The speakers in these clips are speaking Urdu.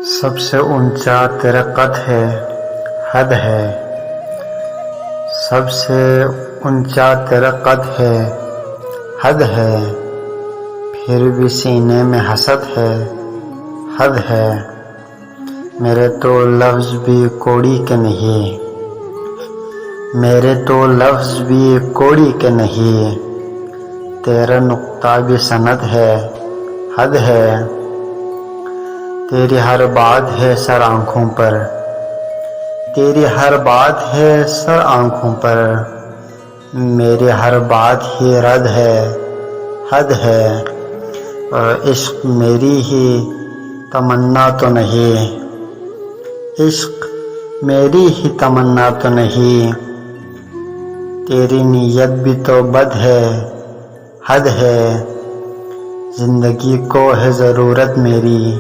سب سے اونچا تیرا قد ہے، حد ہے۔ سب سے اونچا تیرا قد ہے، حد ہے۔ پھر بھی سینے میں حسد ہے، حد ہے۔ میرے تو لفظ بھی کوڑی کے نہیں، میرے تو لفظ بھی کوڑی کے نہیں۔ تیرا نقطہ بھی سند ہے، حد ہے۔ تیری ہر بات ہے سر آنکھوں پر، تیری ہر بات ہے سر آنکھوں پر۔ میری ہر بات ہی رد ہے، حد ہے۔ اور عشق میری ہی تمنا تو نہیں، عشق میری ہی تمنا تو نہیں۔ تیری نیت بھی تو بد ہے، حد ہے۔ زندگی کو ہے ضرورت میری،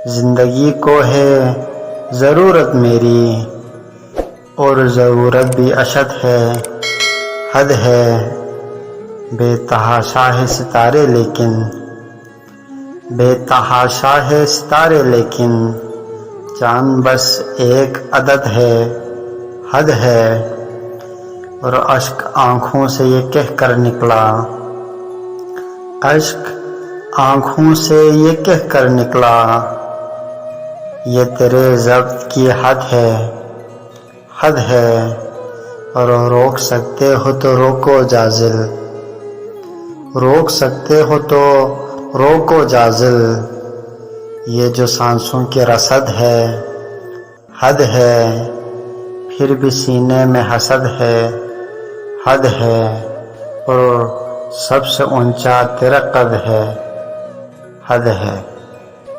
زندگی کو ہے ضرورت میری۔ اور ضرورت بھی اشد ہے، حد ہے۔ بے تحاشا ہے ستارے لیکن، بے تحاشا ہے ستارے لیکن۔ چاند بس ایک عدد ہے، حد ہے۔ اور اشک آنکھوں سے یہ کہہ کر نکلا، اشک آنکھوں سے یہ کہہ کر نکلا، یہ تیرے ضبط کی حد ہے، حد ہے۔ اور روک سکتے ہو تو روکو جازل، روک سکتے ہو تو روکو جازل۔ یہ جو سانسوں کی رسد ہے، حد ہے۔ پھر بھی سینے میں حسد ہے، حد ہے۔ اور سب سے اونچا تیرا قد ہے، حد ہے۔